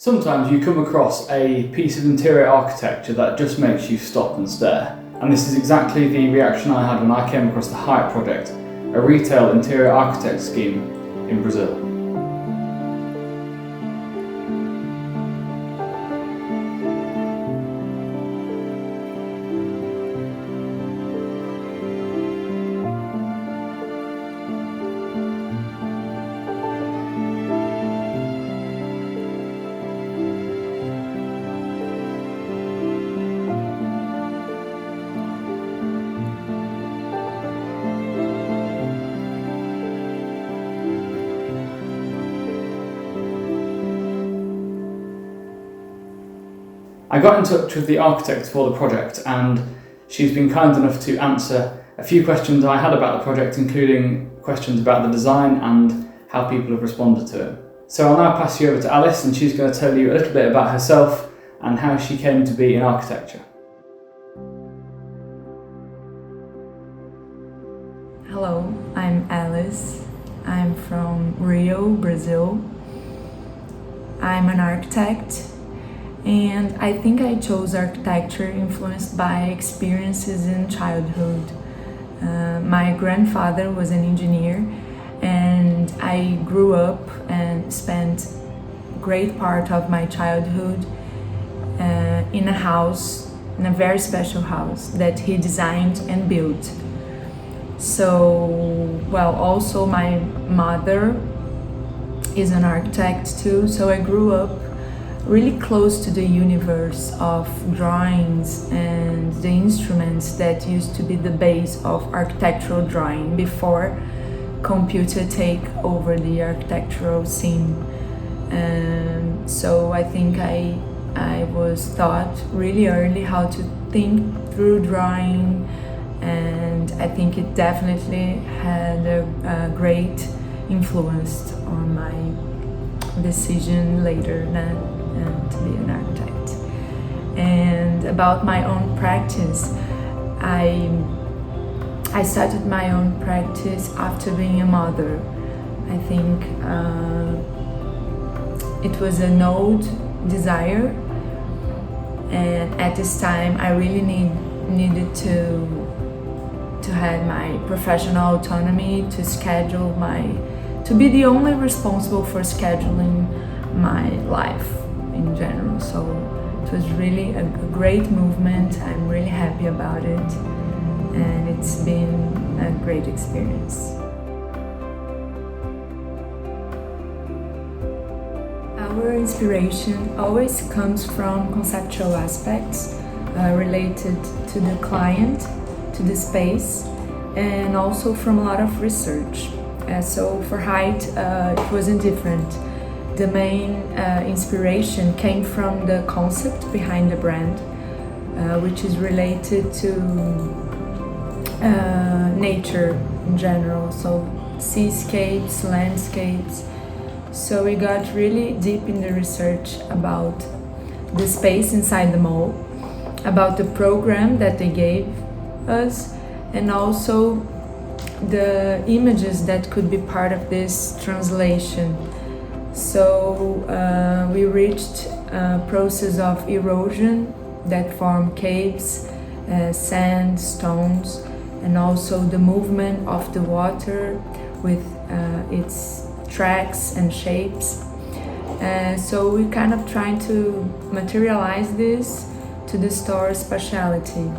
Sometimes you come across a piece of interior architecture that just makes you stop and stare. And this is exactly the reaction I had when I came across the Haight project, a retail interior architect scheme in Brazil. I got in touch with the architect for the project, and she's been kind enough to answer a few questions I had about the project, including questions about the design and how people have responded to it. So I'll now pass you over to Alice, and she's going to tell you a little bit about herself and how she came to be in architecture. Hello, I'm Alice. I'm from Rio, Brazil. I'm an architect. And I think I chose architecture influenced by experiences in childhood. My grandfather was an engineer, and I grew up and spent great part of my childhood in a house, in a very special house that he designed and built. So, also my mother is an architect too, so I grew up really close to the universe of drawings and the instruments that used to be the base of architectural drawing before computer take over the architectural scene. So I think I was taught really early how to think through drawing, and I think it definitely had a great influence on my decision later to be an architect. And about my own practice, I started my own practice after being a mother. I think it was an old desire, and at this time I really needed to have my professional autonomy, to be the only responsible for scheduling my life in general. So it was really a great movement. I'm really happy about it, and it's been a great experience. Our inspiration always comes from conceptual aspects related to the client, to the space, and also from a lot of research. So for Haight, it wasn't different. The main inspiration came from the concept behind the brand, which is related to nature in general, so seascapes, landscapes. So we got really deep in the research about the space inside the mall, about the program that they gave us, and also the images that could be part of this translation. So we reached a process of erosion that form caves, sand, stones, and also the movement of the water with its tracks and shapes. So we kind of trying to materialize this to the store's speciality.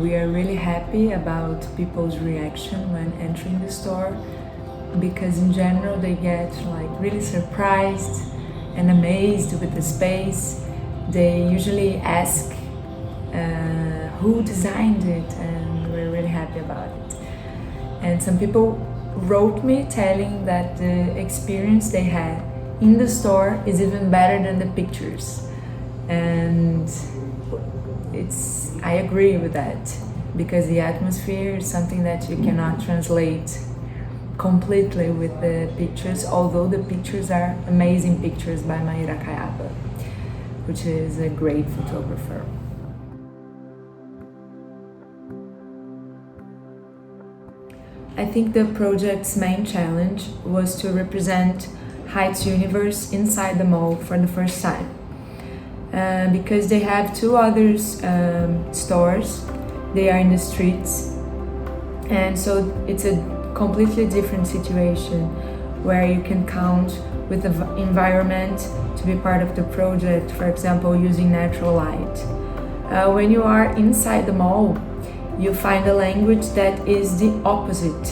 We are really happy about people's reaction when entering the store, because in general they get really surprised and amazed with the space. They usually ask who designed it, and we're really happy about it. And some people wrote me telling that the experience they had in the store is even better than the pictures, and I agree with that, because the atmosphere is something that you cannot translate completely with the pictures, although the pictures are amazing pictures by Maíra Caiaba, which is a great photographer. I think the project's main challenge was to represent Haight's universe inside the mall for the first time. Because they have two other stores, they are in the streets, and so it's a completely different situation where you can count with the environment to be part of the project, for example, using natural light. When you are inside the mall, you find a language that is the opposite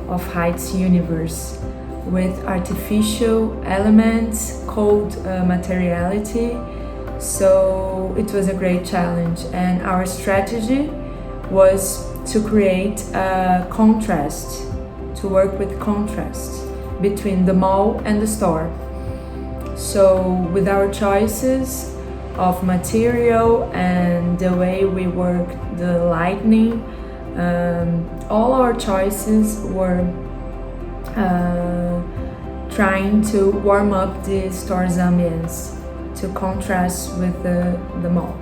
of Haight's universe, with artificial elements called materiality. So it was a great challenge, and our strategy was to create a contrast, to work with contrast between the mall and the store. So with our choices of material and the way we work the lighting, all our choices were trying to warm up the store's ambience to contrast with the mall.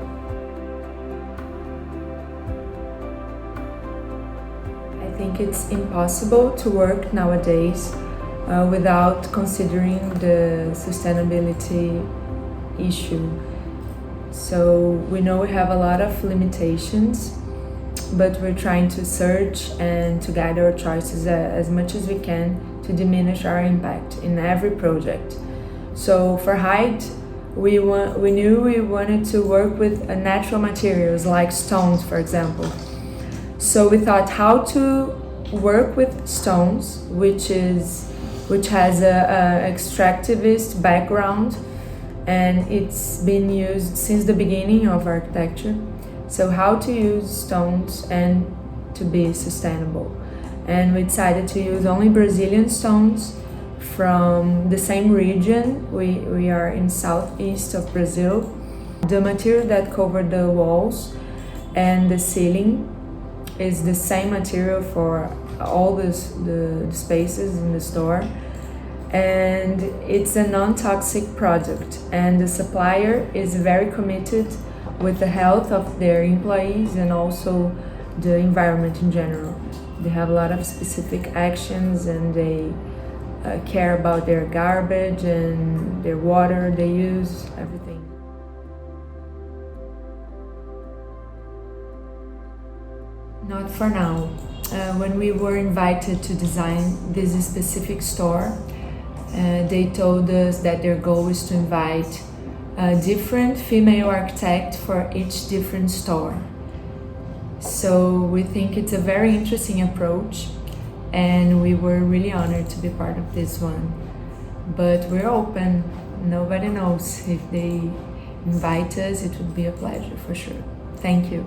I think it's impossible to work nowadays without considering the sustainability issue. So we know we have a lot of limitations, but we're trying to search and to guide our choices as much as we can to diminish our impact in every project. So for Haight, we knew we wanted to work with natural materials like stones, for example. So we thought how to work with stones, which has a extractivist background, and it's been used since the beginning of architecture. So how to use stones and to be sustainable. And we decided to use only Brazilian stones from the same region. We are in southeast of Brazil. The material that covered the walls and the ceiling is the same material for all the spaces in the store. And it's a non-toxic product, and the supplier is very committed with the health of their employees and also the environment in general. They have a lot of specific actions, and they care about their garbage and their water they use, everything. Not for now. When we were invited to design this specific store, they told us that their goal is to invite a different female architect for each different store. So we think it's a very interesting approach, and we were really honored to be part of this one. But we're open. Nobody knows. If they invite us, it would be a pleasure for sure. Thank you.